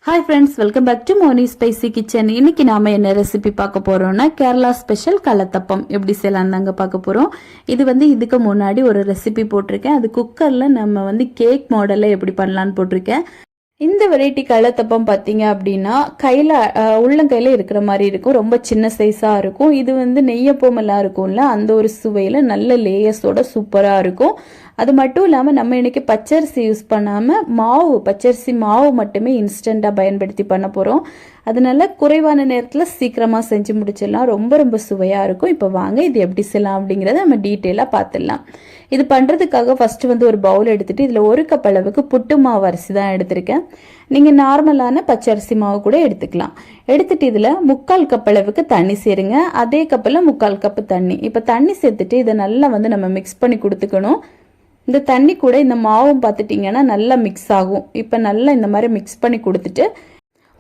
Hi friends, welcome back to Moni spicy kitchen. இன்னைக்கு நாம என்ன ரெசிபி பார்க்க போறோம்னா கேரளா ஸ்பெஷல் கலத்தப்பம் எப்படி செய்யலாம் தாங்க பார்க்க போறோம். இது இதுக்கு முன்னாடி ஒரு ரெசிபி போட்டிருக்கேன். அது குக்கர்ல நம்ம கேக் மாடல்ல எப்படி பண்ணலான்னு போட்டிருக்கேன். இந்த வெரைட்டி கலத்தப்பம் பார்த்தீங்க அப்படின்னா கையில் உள்ளங்கையில் இருக்கிற மாதிரி இருக்கும். ரொம்ப சின்ன சைஸாக இருக்கும். இது நெய்யப்பம் எல்லாம் இருக்கும்ல, அந்த ஒரு சுவையில் நல்ல லேயர்ஸோட சூப்பராக இருக்கும். அது மட்டும் இல்லாமல் நம்ம இன்னைக்கு பச்சரிசி யூஸ் பண்ணாமல் பச்சரிசி மாவு மட்டுமே இன்ஸ்டண்ட்டாக பயன்படுத்தி பண்ண போகிறோம். அதனால குறைவான நேரத்தில் சீக்கிரமாக செஞ்சு முடிச்சிடலாம். ரொம்ப ரொம்ப சுவையாக இருக்கும். இப்போ வாங்க இது எப்படி செய்யலாம் அப்படிங்கிறத நம்ம டீட்டெயிலாக பார்த்துடலாம். இது பண்ணுறதுக்காக ஃபஸ்ட்டு ஒரு பவுல் எடுத்துகிட்டு இதில் 1 கப் அளவுக்கு புட்டு மாவு அரிசி தான் எடுத்திருக்கேன். நீங்கள் நார்மலான பச்சரிசி மாவு கூட எடுத்துக்கலாம். எடுத்துட்டு இதில் 3/4 கப் அளவுக்கு தண்ணி சேருங்க. அதே கப்பில் 3/4 கப்பு தண்ணி. இப்போ தண்ணி சேர்த்துட்டு இதை நல்லா நம்ம மிக்ஸ் பண்ணி கொடுத்துக்கணும். இந்த தண்ணி கூட இந்த மாவும் பார்த்துட்டிங்கன்னா நல்லா மிக்ஸ் ஆகும். இப்போ நல்லா இந்த மாதிரி மிக்ஸ் பண்ணி கொடுத்துட்டு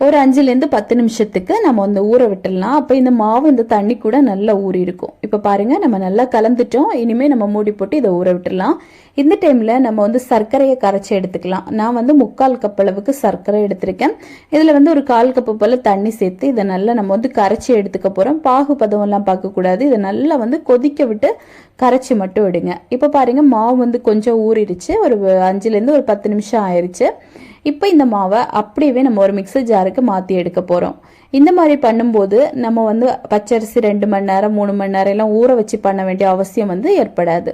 ஒரு 5லேருந்து 10 நிமிஷத்துக்கு நம்ம ஊற விட்டுடலாம். அப்போ இந்த மாவு இந்த தண்ணி கூட நல்லா ஊறி இருக்கும். இப்போ பாருங்கள், நம்ம நல்லா கலந்துட்டோம். இனிமேல் நம்ம மூடி போட்டு இதை ஊற விட்டுடலாம். இந்த டைமில் நம்ம சர்க்கரையை கரைச்சி எடுத்துக்கலாம். நான் 3/4 கப் அளவுக்கு சர்க்கரை எடுத்திருக்கேன். இதில் ஒரு 1/4 கப்பு போல் தண்ணி சேர்த்து இதை நல்லா நம்ம கரைச்சி எடுத்துக்க போகிறோம். பாகு பதம்லாம் பார்க்கக்கூடாது. இதை நல்லா கொதிக்க விட்டு கரைச்சி மட்டும் விடுங்க. இப்போ பாருங்கள், மாவு கொஞ்சம் ஊறிடுச்சு. ஒரு 5லேருந்து ஒரு 10 நிமிஷம் ஆயிடுச்சு. இப்போ இந்த மாவை அப்படியே நம்ம ஒரு மிக்சர் ஜாருக்கு மாற்றி எடுக்க போகிறோம். இந்த மாதிரி பண்ணும்போது நம்ம பச்சரிசி 2 மணி நேரம் 3 மணி நேரம் எல்லாம் ஊற வச்சு பண்ண வேண்டிய அவசியம் ஏற்படாது.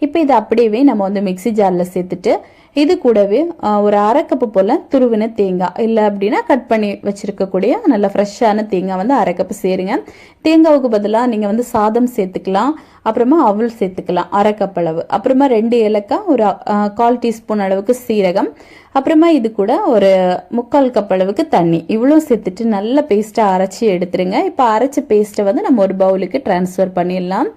இப்போ இதை அப்படியே நம்ம மிக்சி ஜாரில் சேர்த்துட்டு இது கூடவே ஒரு 1/2 கப்பு போல் துருவின தேங்காய், இல்லை அப்படின்னா கட் பண்ணி வச்சிருக்கக்கூடிய நல்ல ஃப்ரெஷ்ஷான தேங்காய் 1/2 கப்பு சேருங்க. தேங்காவுக்கு பதிலாக நீங்கள் சாதம் சேர்த்துக்கலாம். அப்புறமா அவல் சேர்த்துக்கலாம் 1/2 கப் அளவு. அப்புறமா 2 ஏலக்காய், ஒரு 1/4 டீஸ்பூன் அளவுக்கு சீரகம், அப்புறமா இது கூட ஒரு 3/4 கப் அளவுக்கு தண்ணி, இவ்வளோ சேர்த்துட்டு நல்ல பேஸ்ட்டாக அரைச்சி எடுத்துருங்க. இப்போ அரைச்ச பேஸ்ட்டை நம்ம ஒரு பவுலுக்கு டிரான்ஸ்ஃபர் பண்ணிடலாம்.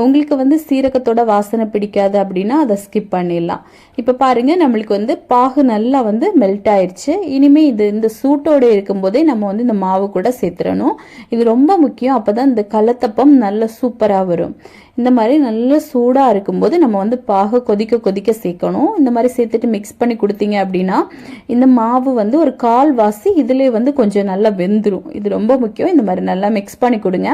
உங்களுக்கு சீரகத்தோட வாசனை பிடிக்காது அப்படின்னா அதை ஸ்கிப் பண்ணிடலாம். இப்போ பாருங்க, நம்மளுக்கு பாகு நல்லா மெல்ட் ஆயிடுச்சு. இனிமே இந்த சூட்டோடு இருக்கும்போதே நம்ம இந்த மாவு கூட சேர்த்துடணும். இது ரொம்ப முக்கியம். அப்போதான் இந்த கலத்தப்பம் நல்ல சூப்பராக வரும். இந்த மாதிரி நல்ல சூடாக இருக்கும்போது நம்ம பாகு கொதிக்க கொதிக்க சேர்க்கணும். இந்த மாதிரி சேர்த்துட்டு மிக்ஸ் பண்ணி கொடுத்தீங்க அப்படின்னா இந்த மாவு ஒரு 1/4 வாசி இதிலே கொஞ்சம் நல்லா வெந்துடும். இது ரொம்ப முக்கியம். இந்த மாதிரி நல்லா மிக்ஸ் பண்ணி கொடுங்க.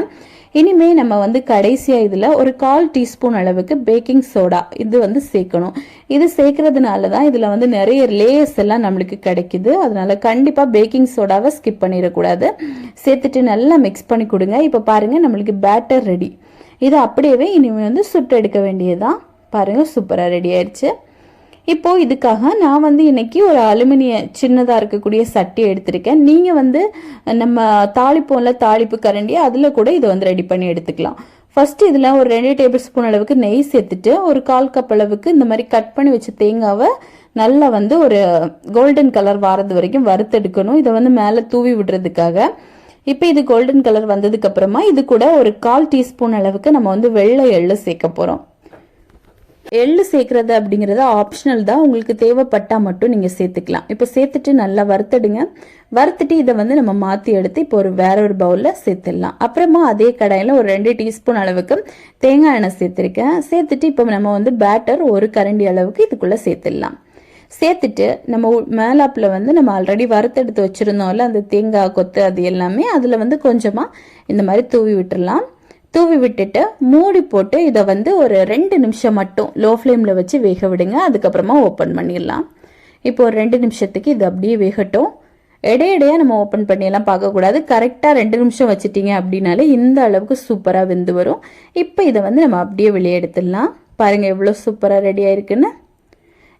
இனிமே நம்ம கடைசியாக இதில் ஒரு 1/4 டீஸ்பூன் அளவுக்கு பேக்கிங் சோடா இது சேர்க்கணும். இது சேர்க்கறதுனால தான் இதில் நிறைய லேயர்ஸ் எல்லாம் நம்மளுக்கு கிடைக்குது. அதனால கண்டிப்பாக பேக்கிங் சோடாவை ஸ்கிப் பண்ணிடக்கூடாது. சேர்த்துட்டு நல்லா மிக்ஸ் பண்ணி கொடுங்க. இப்போ பாருங்கள், நம்மளுக்கு பேட்டர் ரெடி. இது அப்படியே இனிமேல் சுட்டு எடுக்க வேண்டியதுதான். பாருங்கள், சூப்பராக ரெடி ஆயிடுச்சு. இப்போ இதுக்காக நான் இன்னைக்கு ஒரு அலுமினிய சின்னதாக இருக்கக்கூடிய சட்டி எடுத்திருக்கேன். நீங்கள் நம்ம தாளிப்போம்ல, தாளிப்பு கரண்டி, அதில் கூட இதை ரெடி பண்ணி எடுத்துக்கலாம். ஃபர்ஸ்ட் இதில் ஒரு 2 டேபிள் ஸ்பூன் அளவுக்கு நெய் சேர்த்துட்டு ஒரு 1/4 கப் அளவுக்கு இந்த மாதிரி கட் பண்ணி வச்ச தேங்காவை நல்லா ஒரு கோல்டன் கலர் வாரது வரைக்கும் வறுத்தெடுக்கணும். இதை மேலே தூவி விடுறதுக்காக. இப்போ இது கோல்டன் கலர் வந்ததுக்கு அப்புறமா இது கூட ஒரு 1/4 டீஸ்பூன் அளவுக்கு நம்ம வெள்ளை எள்ளு சேர்க்க போகிறோம். எள்ளு சேர்க்கறது அப்படிங்கிறது ஆப்ஷனல் தான். உங்களுக்கு தேவைப்பட்டா மட்டும் நீங்கள் சேர்த்துக்கலாம். இப்போ சேர்த்துட்டு நல்லா வறுத்துடுங்க. வறுத்துட்டு இதை நம்ம மாற்றி எடுத்து இப்போ வேற ஒரு பவுலில் சேர்த்துடலாம். அப்புறமா அதே கடாயில் ஒரு 2 டீஸ்பூன் அளவுக்கு தேங்காய் எண்ணெய் சேர்த்துருக்கேன். சேர்த்துட்டு இப்போ நம்ம பேட்டர் 1 கரண்டி அளவுக்கு இதுக்குள்ளே சேர்த்துடலாம். சேர்த்துட்டு நம்ம மேலாப்பில் நம்ம ஆல்ரெடி வறுத்தெடுத்து வச்சுருந்தோம்ல அந்த தேங்காய் கொத்து, அது எல்லாமே அதில் கொஞ்சமாக இந்த மாதிரி தூவி விட்டுடலாம். தூவி விட்டுட்டு மூடி போட்டு இதை ஒரு 2 நிமிஷம் மட்டும் லோ ஃப்ளேமில் வச்சு வேக விடுங்க. அதுக்கப்புறமா ஓப்பன் பண்ணிடலாம். இப்போ ஒரு 2 நிமிஷத்துக்கு இது அப்படியே வேகட்டும். இடையிடையா நம்ம ஓப்பன் பண்ணியெல்லாம் பார்க்கக்கூடாது. கரெக்டாக 2 நிமிஷம் வச்சுட்டீங்க அப்படின்னாலே இந்த அளவுக்கு சூப்பராக வெந்து வரும். இப்போ இதை நம்ம அப்படியே வெளியே எடுத்துடலாம். பாருங்கள் எவ்வளோ சூப்பராக ரெடி ஆயிருக்குன்னு.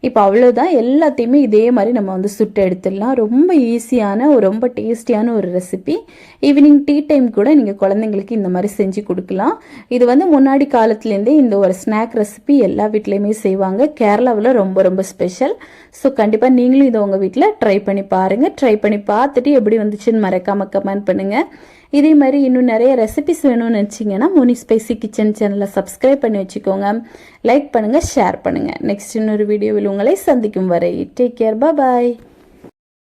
இப்போ அவ்வளோதான். எல்லாத்தையுமே இதே மாதிரி நம்ம சுட்டு எடுத்துடலாம். ரொம்ப ஈஸியான ரொம்ப டேஸ்டியான ஒரு ரெசிபி. ஈவினிங் டீ டைம் கூட நீங்கள் குழந்தைங்களுக்கு இந்த மாதிரி செஞ்சு கொடுக்கலாம். இது முன்னாடி காலத்துலேருந்தே இந்த ஒரு ஸ்நாக் ரெசிபி எல்லா வீட்லேயுமே செய்வாங்க. கேரளாவில் ரொம்ப ரொம்ப ஸ்பெஷல். ஸோ கண்டிப்பாக நீங்களும் இதை உங்கள் வீட்டில் ட்ரை பண்ணி பாருங்கள். ட்ரை பண்ணி பார்த்துட்டு எப்படி வந்துச்சுன்னு மறக்காமல் கமெண்ட் பண்ணுங்கள். இதே மாதிரி இன்னும் நிறைய ரெசிபிஸ் வேணும்னு நினச்சிங்கன்னா மோனி ஸ்பைசி கிச்சன் சேனலை சப்ஸ்கிரைப் பண்ணி வச்சுக்கோங்க. லைக் பண்ணுங்கள், ஷேர் பண்ணுங்கள். நெக்ஸ்ட் இன்னொரு வீடியோவில் உங்களை சந்திக்கும் வரை டேக் கேர், பாய்.